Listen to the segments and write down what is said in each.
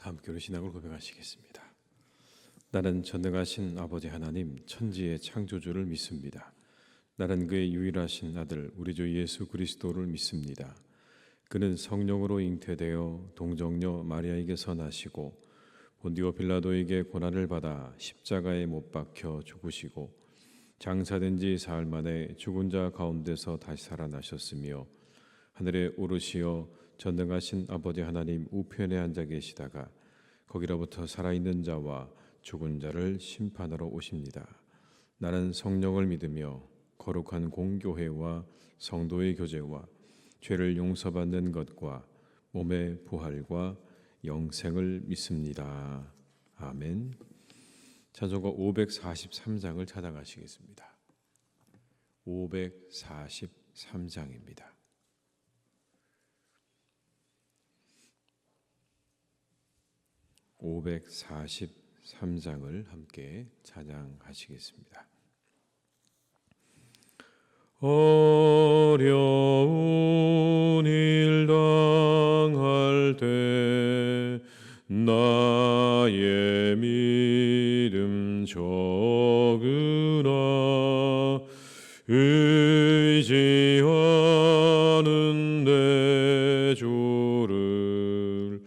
다 함께 우리 신앙을 고백하시겠습니다. 나는 전능하신 아버지 하나님 천지의 창조주를 믿습니다. 나는 그의 유일하신 아들 우리 주 예수 그리스도를 믿습니다. 그는 성령으로 잉태되어 동정녀 마리아에게서 나시고 본디오 빌라도에게 고난을 받아 십자가에 못 박혀 죽으시고 장사된 지 사흘 만에 죽은 자 가운데서 다시 살아나셨으며 하늘에 오르시어 전능하신 아버지 하나님 우편에 앉아 계시다가 거기로부터 살아있는 자와 죽은 자를 심판하러 오십니다. 나는 성령을 믿으며 거룩한 공교회와 성도의 교제와 죄를 용서받는 것과 몸의 부활과 영생을 믿습니다. 아멘. 찬송가 543장을 찾아가시겠습니다. 543장입니다. 543장을 함께 찬양하시겠습니다. 어려운 일 당할 때 나의 믿음 적으나 의지하는 내 주를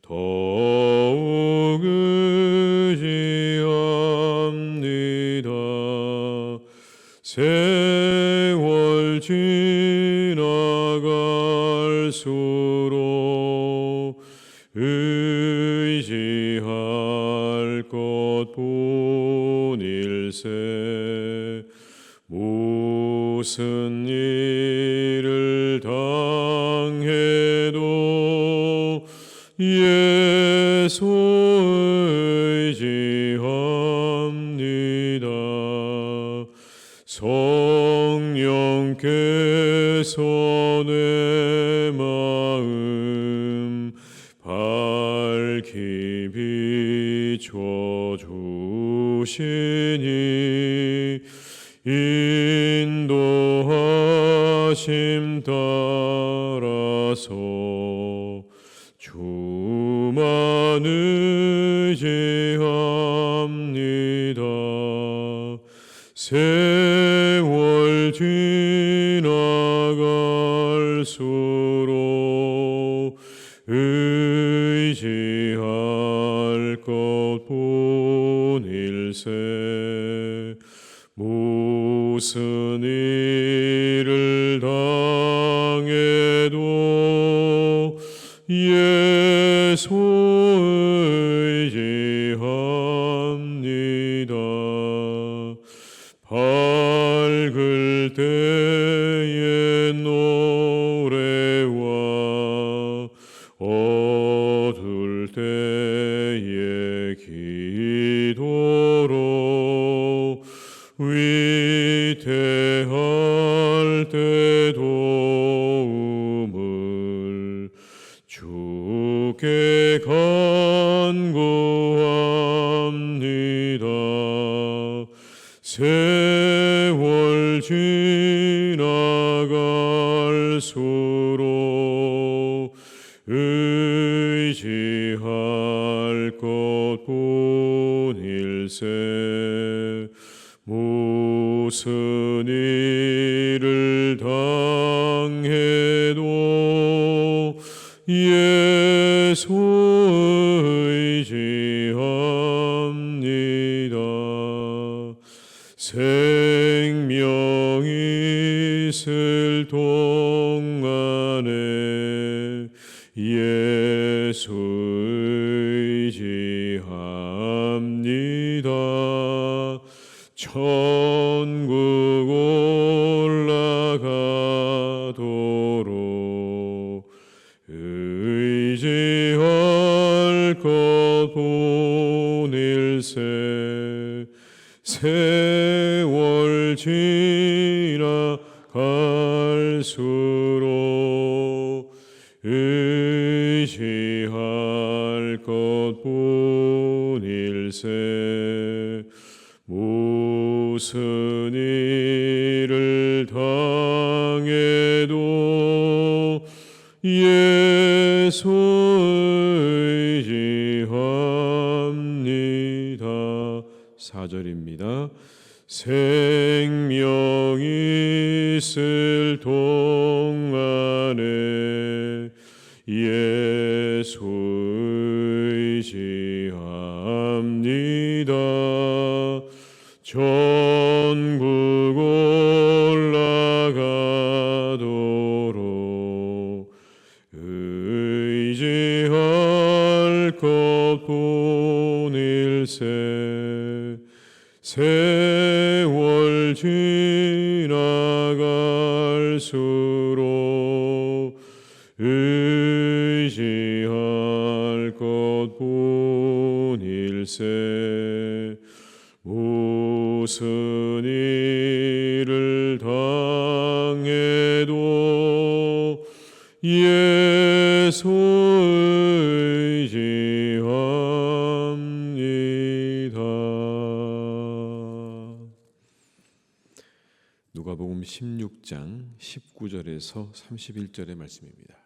더욱 의지합니다. 세월 지나갈수록 의지할 것 뿐일세. 무슨 일을 당해도 예수 의지합니다. 성령께서 내 마음 밝히 비춰주시니 인도하심 따라서 주만 의지합니다. 세월 지나갈수록 의지할 것 뿐일세. 무슨 일을 당해도 예수 의지합니다. 밝을 때의 노래와 어두울 때의 기도로 위태할 때 도움을 주께 간구합니다. 세월 지나갈수록 의지할 것 뿐일세. 무슨 일을 당해도 예수 의지합니다. 생명 있을 동안에 예수 의지합니다. 천국 올라가도록 의지할 것 뿐일세. 세월 지나갈수록 의지할 것 뿐일세. 무슨 일을 당해도 예수 의지 24절입니다. 생명이 있을 동안에 예수 의지합니다. 천국 올라가도록 의지할 것 보닐세. 세월 지나갈수록 의지할 것 보닐세. 무슨 일을 당해도 예수 의지합니다. 누가복음 16장 19절에서 31절의 말씀입니다.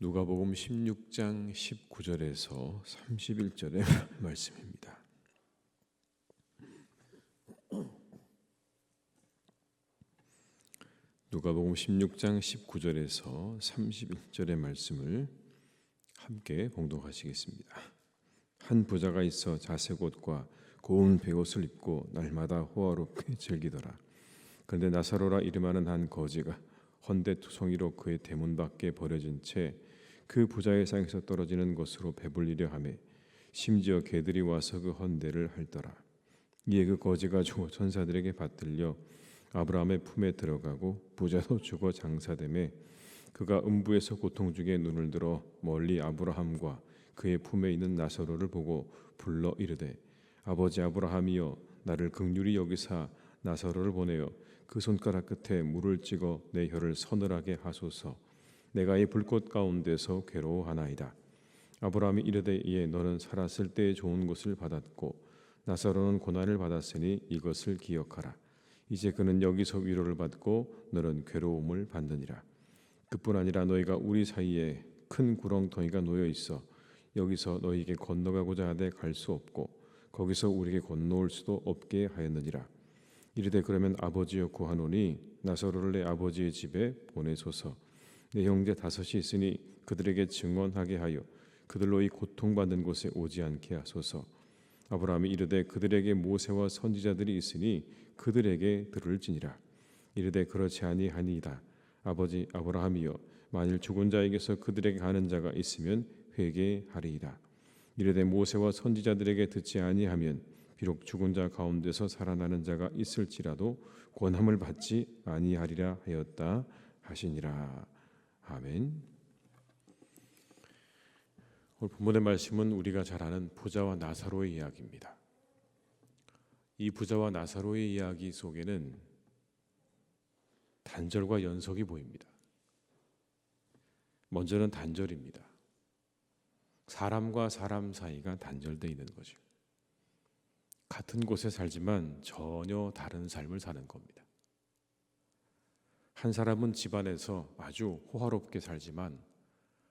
누가복음 16장 19절에서 31절의 말씀입니다. 누가복음 16장 19절에서 31절의 말씀을 함께 봉독하시겠습니다. 한 부자가 있어 자색 옷과 고운 베옷을 입고 날마다 호화롭게 즐기더라. 그런데 나사로라 이름하는 한 거지가 헌데투성이로 그의 대문 밖에 버려진 채 그 부자의 상에서 떨어지는 것으로 배불리려 하며 심지어 개들이 와서 그 헌데를 핥더라. 이에 그 거지가 죽어 천사들에게 받들려 아브라함의 품에 들어가고 부자도 죽어 장사되매 그가 음부에서 고통 중에 눈을 들어 멀리 아브라함과 그의 품에 있는 나사로를 보고 불러 이르되 아버지 아브라함이여 나를 긍휼히 여기사 나사로를 보내어 그 손가락 끝에 물을 찍어 내 혀를 서늘하게 하소서. 내가 이 불꽃 가운데서 괴로워하나이다. 아브라함이 이르되 이에 너는 살았을 때의 좋은 것을 받았고 나사로는 고난을 받았으니 이것을 기억하라. 이제 그는 여기서 위로를 받고 너는 괴로움을 받느니라. 그뿐 아니라 너희가 우리 사이에 큰 구렁텅이가 놓여 있어 여기서 너희에게 건너가고자 하되 갈 수 없고 거기서 우리에게 건너올 수도 없게 하였느니라. 이르되 그러면 아버지여 구하노니 나사로를 내 아버지의 집에 보내소서. 내 형제 5이 있으니 그들에게 증언하게 하여 그들로 이 고통받는 곳에 오지 않게 하소서. 아브라함이 이르되 그들에게 모세와 선지자들이 있으니 그들에게 들을지니라. 이르되 그렇지 아니하니이다. 아버지 아브라함이여 만일 죽은 자에게서 그들에게 가는 자가 있으면 회개하리이다. 이르되 모세와 선지자들에게 듣지 아니하면 비록 죽은 자 가운데서 살아나는 자가 있을지라도 권함을 받지 아니하리라 하였다 하시니라. 아멘. 오늘 본문의 말씀은 우리가 잘 아는 부자와 나사로의 이야기입니다. 이 부자와 나사로의 이야기 속에는 단절과 연속이 보입니다. 먼저는 단절입니다. 사람과 사람 사이가 단절되어 있는 거죠. 같은 곳에 살지만 전혀 다른 삶을 사는 겁니다. 한 사람은 집안에서 아주 호화롭게 살지만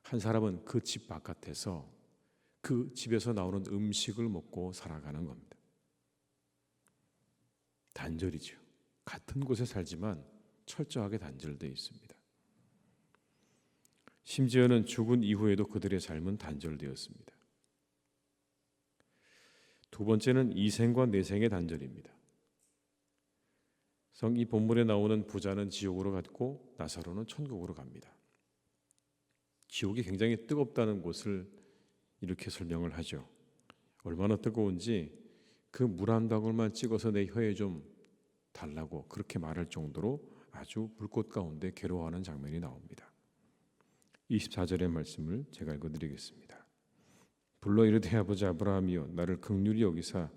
한 사람은 그 집 바깥에서 그 집에서 나오는 음식을 먹고 살아가는 겁니다. 단절이죠. 같은 곳에 살지만 철저하게 단절되어 있습니다. 심지어는 죽은 이후에도 그들의 삶은 단절되었습니다. 두 번째는 이생과 내생의 단절입니다. 이 본문에 나오는 부자는 지옥으로 갔고 나사로는 천국으로 갑니다. 지옥이 굉장히 뜨겁다는 곳을 이렇게 설명을 하죠. 얼마나 뜨거운지 그 물 한 방울만 찍어서 내 혀에 좀 달라고 그렇게 말할 정도로 아주 불꽃 가운데 괴로워하는 장면이 나옵니다. 24절의 말씀을 제가 읽어드리겠습니다. 불러 이르되 아버지 아브라함이여 나를 긍휼히 여기사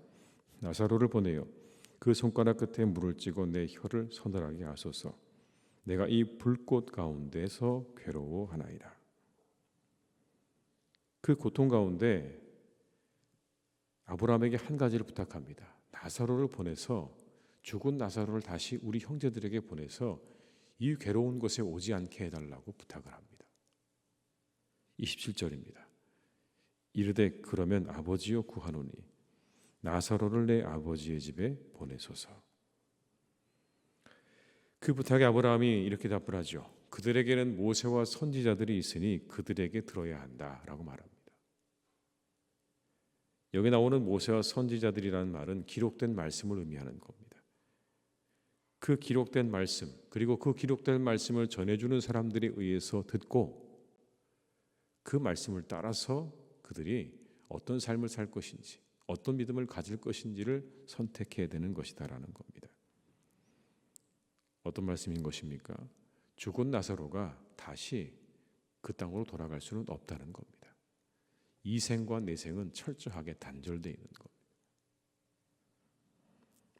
나사로를 보내어 그 손가락 끝에 물을 찍어 내 혀를 서늘하게 하소서. 내가 이 불꽃 가운데서 괴로워하나이다. 그 고통 가운데 아브라함에게 한 가지를 부탁합니다. 나사로를 보내서 죽은 나사로를 다시 우리 형제들에게 보내서 이 괴로운 곳에 오지 않게 해달라고 부탁을 합니다. 27절입니다. 이르되 그러면 아버지여 구하노니 나사로를 내 아버지의 집에 보내소서. 그 부탁에 아브라함이 이렇게 답을 하죠. 그들에게는 모세와 선지자들이 있으니 그들에게 들어야 한다라고 말합니다. 여기 나오는 모세와 선지자들이라는 말은 기록된 말씀을 의미하는 겁니다. 그 기록된 말씀, 그리고 그 기록된 말씀을 전해주는 사람들에 의해서 듣고 그 말씀을 따라서 그들이 어떤 삶을 살 것인지, 어떤 믿음을 가질 것인지를 선택해야 되는 것이다라는 겁니다. 어떤 말씀인 것입니까? 죽은 나사로가 다시 그 땅으로 돌아갈 수는 없다는 겁니다. 이 생과 내 생은 철저하게 단절되어 있는 겁니다.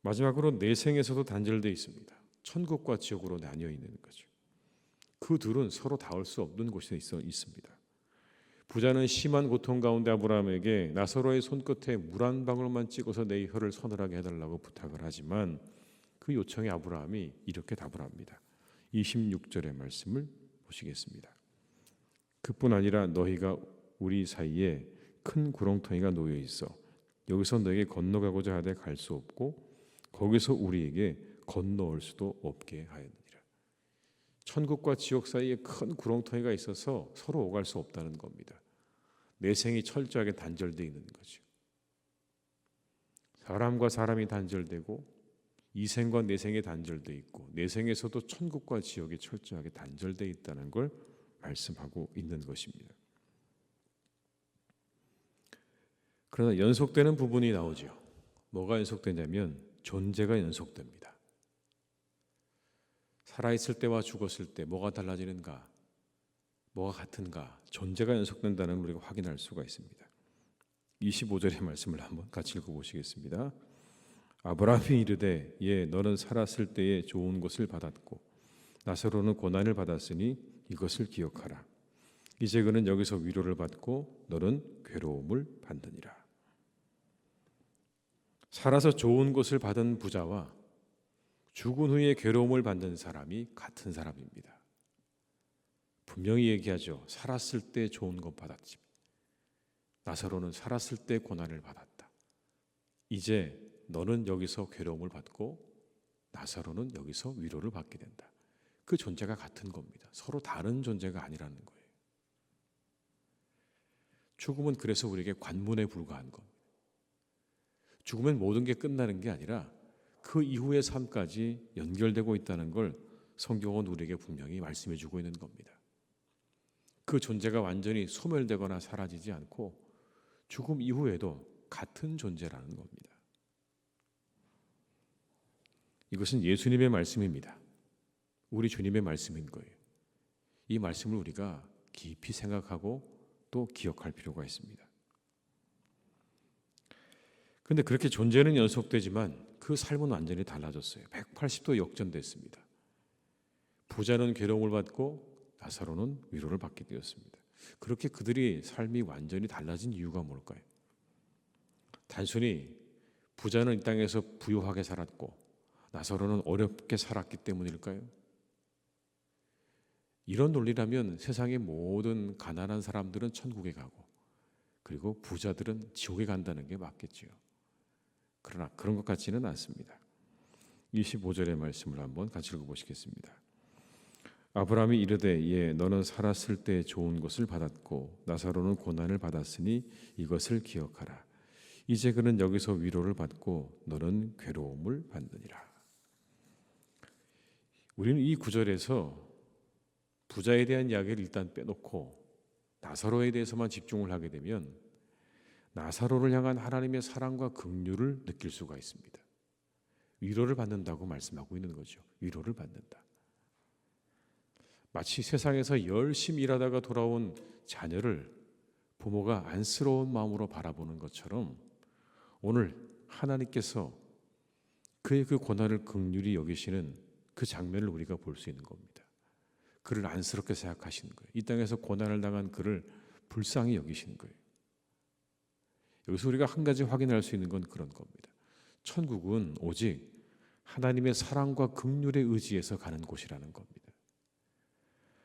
마지막으로 내 생에서도 단절되어 있습니다. 천국과 지옥으로 나뉘어 있는 거죠. 그 둘은 서로 닿을 수 없는 곳에 있습니다. 부자는 심한 고통 가운데 아브라함에게 나사로의 손끝에 물 한 방울만 찍어서 내 혀를 서늘하게 해달라고 부탁을 하지만 그 요청에 아브라함이 이렇게 답을 합니다. 26절의 말씀을 보시겠습니다. 그뿐 아니라 너희가 우리 사이에 큰 구렁텅이가 놓여 있어 여기서 너에게 건너가고자 하되 갈 수 없고 거기서 우리에게 건너올 수도 없게 하였느니라. 천국과 지옥 사이에 큰 구렁텅이가 있어서 서로 오갈 수 없다는 겁니다. 내생이 철저하게 단절되어 있는 거죠. 사람과 사람이 단절되고 이생과 내생이 단절되어 있고 내생에서도 천국과 지옥이 철저하게 단절되어 있다는 걸 말씀하고 있는 것입니다. 그러나 연속되는 부분이 나오죠. 뭐가 연속되냐면 존재가 연속됩니다. 살아있을 때와 죽었을 때 뭐가 달라지는가? 뭐가 같은가? 존재가 연속된다는 걸 우리가 확인할 수가 있습니다. 25절의 말씀을 한번 같이 읽어보시겠습니다. 아브라함이 이르되 예 너는 살았을 때에 좋은 것을 받았고 나사로는 고난을 받았으니 이것을 기억하라. 이제 그는 여기서 위로를 받고 너는 괴로움을 받느니라. 살아서 좋은 것을 받은 부자와 죽은 후에 괴로움을 받는 사람이 같은 사람입니다. 분명히 얘기하죠. 살았을 때 좋은 것 받았지. 나사로는 살았을 때 고난을 받았다. 이제 너는 여기서 괴로움을 받고 나사로는 여기서 위로를 받게 된다. 그 존재가 같은 겁니다. 서로 다른 존재가 아니라는 거예요. 죽음은 그래서 우리에게 관문에 불과한 겁니다. 죽으면 모든 게 끝나는 게 아니라 그 이후의 삶까지 연결되고 있다는 걸 성경은 우리에게 분명히 말씀해 주고 있는 겁니다. 그 존재가 완전히 소멸되거나 사라지지 않고 죽음 이후에도 같은 존재라는 겁니다. 이것은 예수님의 말씀입니다. 우리 주님의 말씀인 거예요. 이 말씀을 우리가 깊이 생각하고 또 기억할 필요가 있습니다. 그런데 그렇게 존재는 연속되지만 그 삶은 완전히 달라졌어요. 180도 역전됐습니다. 부자는 괴로움을 받고 나사로는 위로를 받게 되었습니다. 그렇게 그들이 삶이 완전히 달라진 이유가 뭘까요? 단순히 부자는 이 땅에서 부유하게 살았고 나사로는 어렵게 살았기 때문일까요? 이런 논리라면 세상의 모든 가난한 사람들은 천국에 가고 그리고 부자들은 지옥에 간다는 게 맞겠지요. 그러나 그런 것 같지는 않습니다. 25절의 말씀을 한번 같이 읽어보시겠습니다. 아브라함이 이르되 예 너는 살았을 때 좋은 것을 받았고 나사로는 고난을 받았으니 이것을 기억하라. 이제 그는 여기서 위로를 받고 너는 괴로움을 받느니라. 우리는 이 구절에서 부자에 대한 이야기를 일단 빼놓고 나사로에 대해서만 집중을 하게 되면 나사로를 향한 하나님의 사랑과 긍휼을 느낄 수가 있습니다. 위로를 받는다고 말씀하고 있는 거죠. 위로를 받는다. 마치 세상에서 열심히 일하다가 돌아온 자녀를 부모가 안쓰러운 마음으로 바라보는 것처럼 오늘 하나님께서 그의 그 고난을 긍휼히 여기시는 그 장면을 우리가 볼 수 있는 겁니다. 그를 안쓰럽게 생각하시는 거예요. 이 땅에서 고난을 당한 그를 불쌍히 여기시는 거예요. 여기서 우리가 한 가지 확인할 수 있는 건 그런 겁니다. 천국은 오직 하나님의 사랑과 긍휼에 의지해서 가는 곳이라는 겁니다.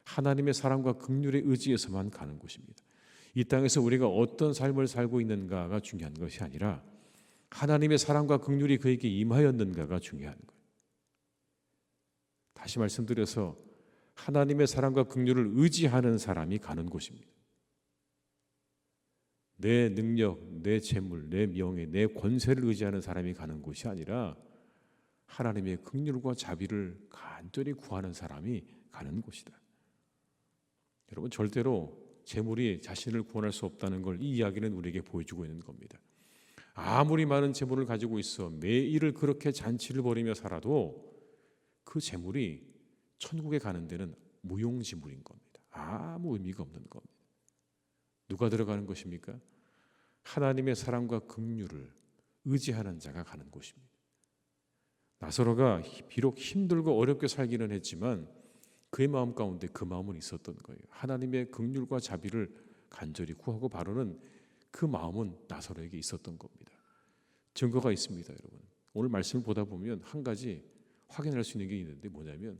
하나님의 사랑과 긍휼에 의지해서만 가는 곳입니다. 이 땅에서 우리가 어떤 삶을 살고 있는가가 중요한 것이 아니라 하나님의 사랑과 긍휼이 그에게 임하였는가가 중요한 거예요. 다시 말씀드려서 하나님의 사랑과 긍휼을 의지하는 사람이 가는 곳입니다. 내 능력, 내 재물, 내 명예, 내 권세를 의지하는 사람이 가는 곳이 아니라 하나님의 긍휼과 자비를 간절히 구하는 사람이 가는 곳이다. 여러분, 절대로 재물이 자신을 구원할 수 없다는 걸 이 이야기는 우리에게 보여주고 있는 겁니다. 아무리 많은 재물을 가지고 있어 매일을 그렇게 잔치를 벌이며 살아도 그 재물이 천국에 가는 데는 무용지물인 겁니다. 아무 의미가 없는 겁니다. 누가 들어가는 것입니까? 하나님의 사랑과 긍휼을 의지하는 자가 가는 곳입니다. 나사로가 비록 힘들고 어렵게 살기는 했지만 그의 마음 가운데 그 마음은 있었던 거예요. 하나님의 긍휼과 자비를 간절히 구하고 바로는 그 마음은 나사로에게 있었던 겁니다. 증거가 있습니다, 여러분. 오늘 말씀을 보다 보면 한 가지 확인할 수 있는 게 있는데 뭐냐면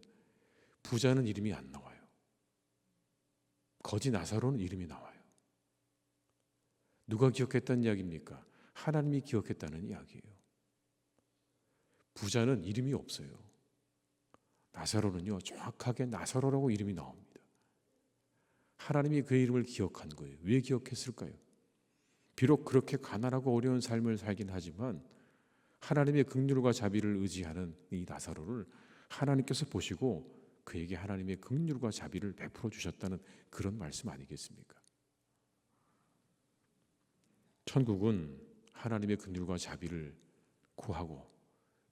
부자는 이름이 안 나와요. 거지 나사로는 이름이 나와요. 누가 기억했다는 이야기입니까? 하나님이 기억했다는 이야기예요. 부자는 이름이 없어요. 나사로는요, 정확하게 나사로라고 이름이 나옵니다. 하나님이 그의 이름을 기억한 거예요. 왜 기억했을까요? 비록 그렇게 가난하고 어려운 삶을 살긴 하지만 하나님의 긍휼과 자비를 의지하는 이 나사로를 하나님께서 보시고 그에게 하나님의 긍휼과 자비를 베풀어 주셨다는 그런 말씀 아니겠습니까? 천국은 하나님의 긍휼과 자비를 구하고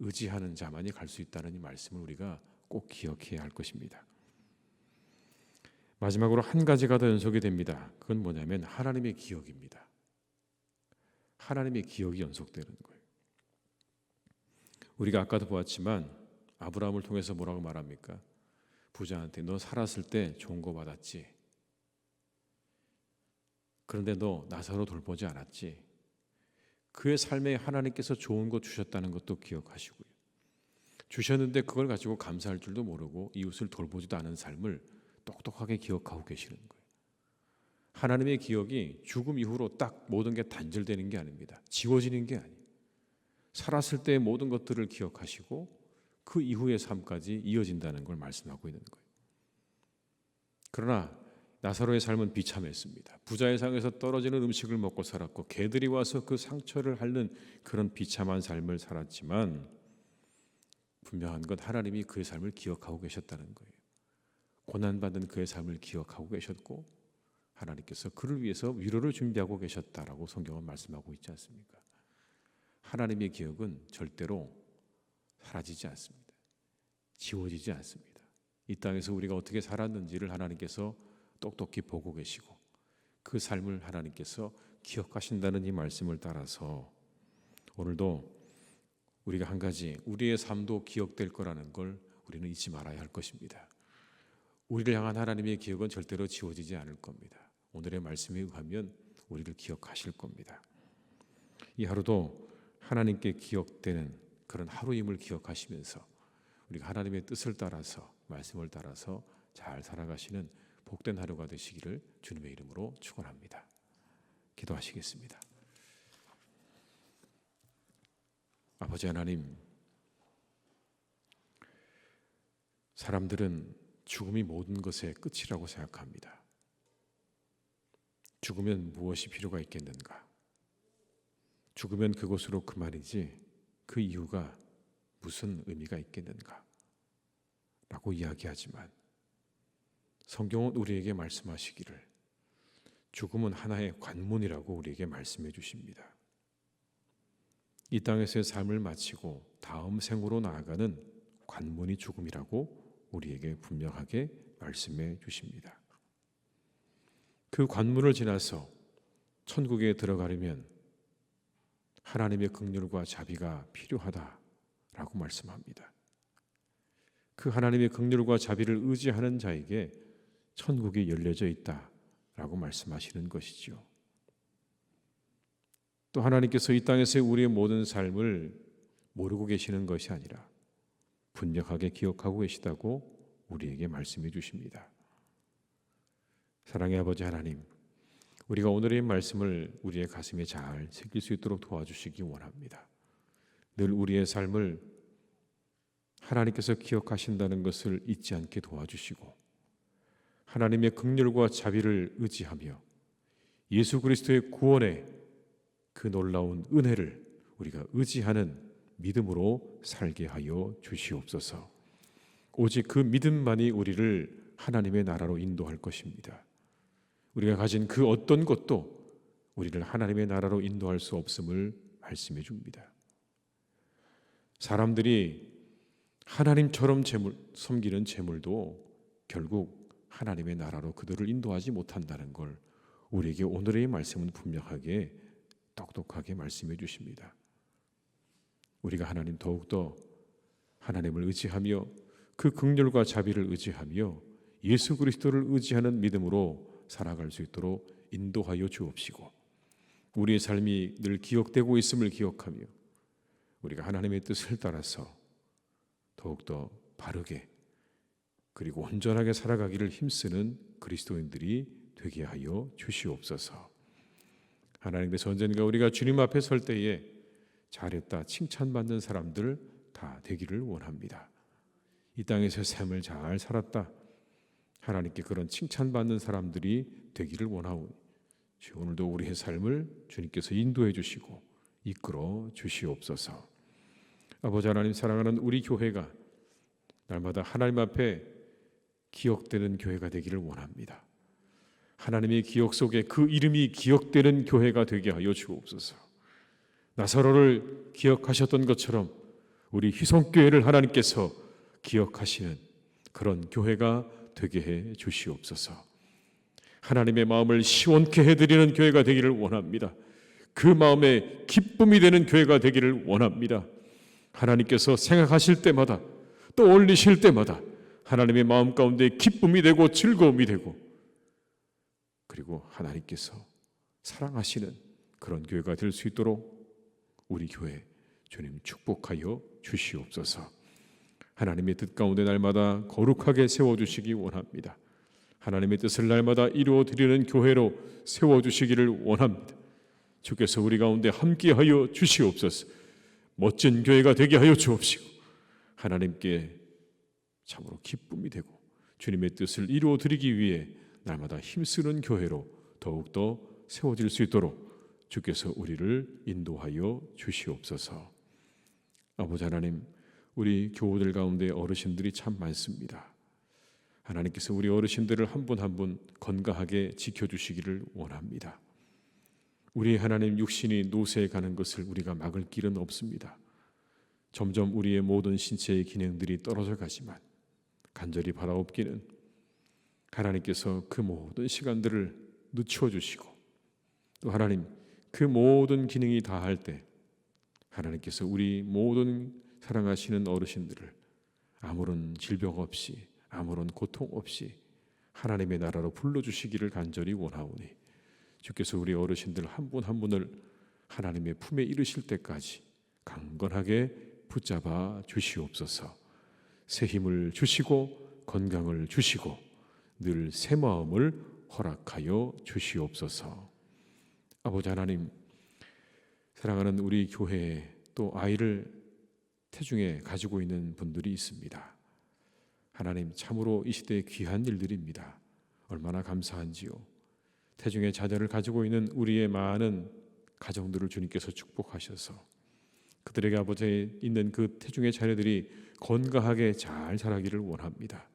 의지하는 자만이 갈 수 있다는 이 말씀을 우리가 꼭 기억해야 할 것입니다. 마지막으로 한 가지가 더 연속이 됩니다. 그건 뭐냐면 하나님의 기억입니다. 하나님의 기억이 연속되는 거예요. 우리가 아까도 보았지만 아브라함을 통해서 뭐라고 말합니까? 부자한테 너 살았을 때 좋은 거 받았지. 그런데 너 나사로 돌보지 않았지. 그의 삶에 하나님께서 좋은 거 주셨다는 것도 기억하시고요. 주셨는데 그걸 가지고 감사할 줄도 모르고 이웃을 돌보지도 않은 삶을 똑똑하게 기억하고 계시는 거예요. 하나님의 기억이 죽음 이후로 딱 모든 게 단절되는 게 아닙니다. 지워지는 게 아니에요. 살았을 때의 모든 것들을 기억하시고 그 이후의 삶까지 이어진다는 걸 말씀하고 있는 거예요. 그러나 나사로의 삶은 비참했습니다. 부자의 상에서 떨어지는 음식을 먹고 살았고 개들이 와서 그 상처를 핥는 그런 비참한 삶을 살았지만 분명한 건 하나님이 그의 삶을 기억하고 계셨다는 거예요. 고난받은 그의 삶을 기억하고 계셨고 하나님께서 그를 위해서 위로를 준비하고 계셨다라고 성경은 말씀하고 있지 않습니까? 하나님의 기억은 절대로 사라지지 않습니다. 지워지지 않습니다. 이 땅에서 우리가 어떻게 살았는지를 하나님께서 똑똑히 보고 계시고 그 삶을 하나님께서 기억하신다는 이 말씀을 따라서 오늘도 우리가 한 가지 우리의 삶도 기억될 거라는 걸 우리는 잊지 말아야 할 것입니다. 우리를 향한 하나님의 기억은 절대로 지워지지 않을 겁니다. 오늘의 말씀에 의하면 우리를 기억하실 겁니다. 이 하루도 하나님께 기억되는 그런 하루임을 기억하시면서 우리가 하나님의 뜻을 따라서 말씀을 따라서 잘 살아가시는 복된 하루가 되시기를 주님의 이름으로 축원합니다. 기도하시겠습니다. 아버지 하나님, 사람들은 죽음이 모든 것의 끝이라고 생각합니다. 죽으면 무엇이 필요가 있겠는가? 죽으면 그것으로 그만이지 그 이유가 무슨 의미가 있겠는가? 라고 이야기하지만 성경은 우리에게 말씀하시기를 죽음은 하나의 관문이라고 우리에게 말씀해 주십니다. 이 땅에서의 삶을 마치고 다음 생으로 나아가는 관문이 죽음이라고 우리에게 분명하게 말씀해 주십니다. 그 관문을 지나서 천국에 들어가려면 하나님의 긍휼과 자비가 필요하다라고 말씀합니다. 그 하나님의 긍휼과 자비를 의지하는 자에게 천국이 열려져 있다라고 말씀하시는 것이지요. 또 하나님께서 이 땅에서의 우리의 모든 삶을 모르고 계시는 것이 아니라 분명하게 기억하고 계시다고 우리에게 말씀해 주십니다. 사랑의 아버지 하나님, 우리가 오늘의 말씀을 우리의 가슴에 잘 새길 수 있도록 도와주시기 원합니다. 늘 우리의 삶을 하나님께서 기억하신다는 것을 잊지 않게 도와주시고 하나님의 긍휼과 자비를 의지하며 예수 그리스도의 구원의 그 놀라운 은혜를 우리가 의지하는 믿음으로 살게 하여 주시옵소서. 오직 그 믿음만이 우리를 하나님의 나라로 인도할 것입니다. 우리가 가진 그 어떤 것도 우리를 하나님의 나라로 인도할 수 없음을 말씀해 줍니다. 사람들이 하나님처럼 섬기는 재물도 결국 하나님의 나라로 그들을 인도하지 못한다는 걸 우리에게 오늘의 말씀은 분명하게 똑똑하게 말씀해 주십니다. 우리가 하나님 더욱더 하나님을 의지하며 그 긍휼과 자비를 의지하며 예수 그리스도를 의지하는 믿음으로 살아갈 수 있도록 인도하여 주옵시고 우리의 삶이 늘 기억되고 있음을 기억하며 우리가 하나님의 뜻을 따라서 더욱더 바르게 그리고 온전하게 살아가기를 힘쓰는 그리스도인들이 되게 하여 주시옵소서. 하나님께서 언젠가 우리가 주님 앞에 설 때에 잘했다 칭찬받는 사람들 다 되기를 원합니다. 이 땅에서의 삶을 잘 살았다 하나님께 그런 칭찬받는 사람들이 되기를 원하오니 주 오늘도 우리의 삶을 주님께서 인도해 주시고 이끌어 주시옵소서. 아버지 하나님, 사랑하는 우리 교회가 날마다 하나님 앞에 기억되는 교회가 되기를 원합니다. 하나님의 기억 속에 그 이름이 기억되는 교회가 되게 하여 주옵소서. 나사로를 기억하셨던 것처럼 우리 희성교회를 하나님께서 기억하시는 그런 교회가 되게 해 주시옵소서. 하나님의 마음을 시원케 해드리는 교회가 되기를 원합니다. 그 마음에 기쁨이 되는 교회가 되기를 원합니다. 하나님께서 생각하실 때마다 또 올리실 때마다 하나님의 마음 가운데 기쁨이 되고 즐거움이 되고 그리고 하나님께서 사랑하시는 그런 교회가 될 수 있도록 우리 교회 주님 축복하여 주시옵소서. 하나님의 뜻 가운데 날마다 거룩하게 세워주시기 원합니다. 하나님의 뜻을 날마다 이루어드리는 교회로 세워주시기를 원합니다. 주께서 우리 가운데 함께하여 주시옵소서. 멋진 교회가 되게 하여 주옵시고 하나님께 참으로 기쁨이 되고 주님의 뜻을 이루어드리기 위해 날마다 힘쓰는 교회로 더욱더 세워질 수 있도록 주께서 우리를 인도하여 주시옵소서. 아버지 하나님, 우리 교우들 가운데 어르신들이 참 많습니다. 하나님께서 우리 어르신들을 한 분 한 분 건강하게 지켜주시기를 원합니다. 우리 하나님 육신이 노쇠해 가는 것을 우리가 막을 길은 없습니다. 점점 우리의 모든 신체의 기능들이 떨어져 가지만 간절히 바라옵기는 하나님께서 그 모든 시간들을 늦춰 주시고 또 하나님 그 모든 기능이 다할 때 하나님께서 우리 모든 사랑하시는 어르신들을 아무런 질병 없이 아무런 고통 없이 하나님의 나라로 불러주시기를 간절히 원하오니 주께서 우리 어르신들 한 분 한 분을 하나님의 품에 이르실 때까지 강건하게 붙잡아 주시옵소서. 새 힘을 주시고 건강을 주시고 늘 새 마음을 허락하여 주시옵소서. 아버지 하나님, 사랑하는 우리 교회에 또 아이를 태중에 가지고 있는 분들이 있습니다. 하나님, 참으로 이 시대의 귀한 일들입니다. 얼마나 감사한지요. 태중에 자녀를 가지고 있는 우리의 많은 가정들을 주님께서 축복하셔서 그들에게 아버지에 있는 그 태중의 자녀들이 건강하게 잘 자라기를 원합니다.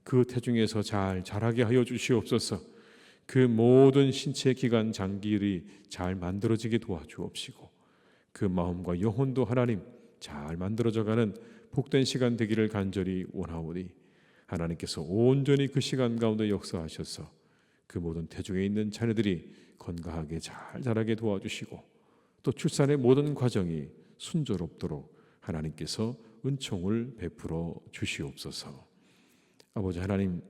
그 태중에서 잘 자라게 하여 주시옵소서. 그 모든 신체 기관 장기들이 잘 만들어지게 도와주옵시고 그 마음과 영혼도 하나님 잘 만들어져가는 복된 시간 되기를 간절히 원하오니 하나님께서 온전히 그 시간 가운데 역사하셔서 그 모든 태중에 있는 자녀들이 건강하게 잘 자라게 도와주시고 또 출산의 모든 과정이 순조롭도록 하나님께서 은총을 베풀어 주시옵소서. 아버지 하나님,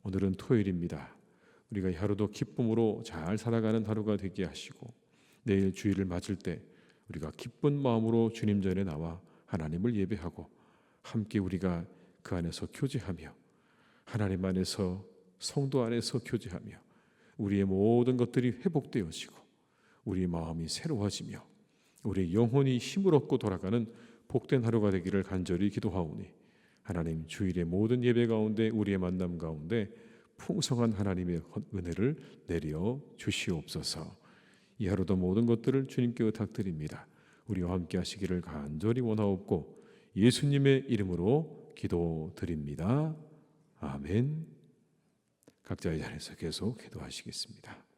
오늘은 토요일입니다. 우리가 이 하루도 기쁨으로 잘 살아가는 하루가 되게 하시고 내일 주일을 맞을 때 우리가 기쁜 마음으로 주님 전에 나와 하나님을 예배하고 함께 우리가 그 안에서 교제하며 하나님 안에서 성도 안에서 교제하며 우리의 모든 것들이 회복되어지고 우리의 마음이 새로워지며 우리의 영혼이 힘을 얻고 돌아가는 복된 하루가 되기를 간절히 기도하오니 하나님, 주일의 모든 예배 가운데 우리의 만남 가운데 풍성한 하나님의 은혜를 내려 주시옵소서. 이 하루도 모든 것들을 주님께 의탁드립니다. 우리와 함께 하시기를 간절히 원하옵고 예수님의 이름으로 기도드립니다. 아멘. 각자의 자리에서 계속 기도하시겠습니다.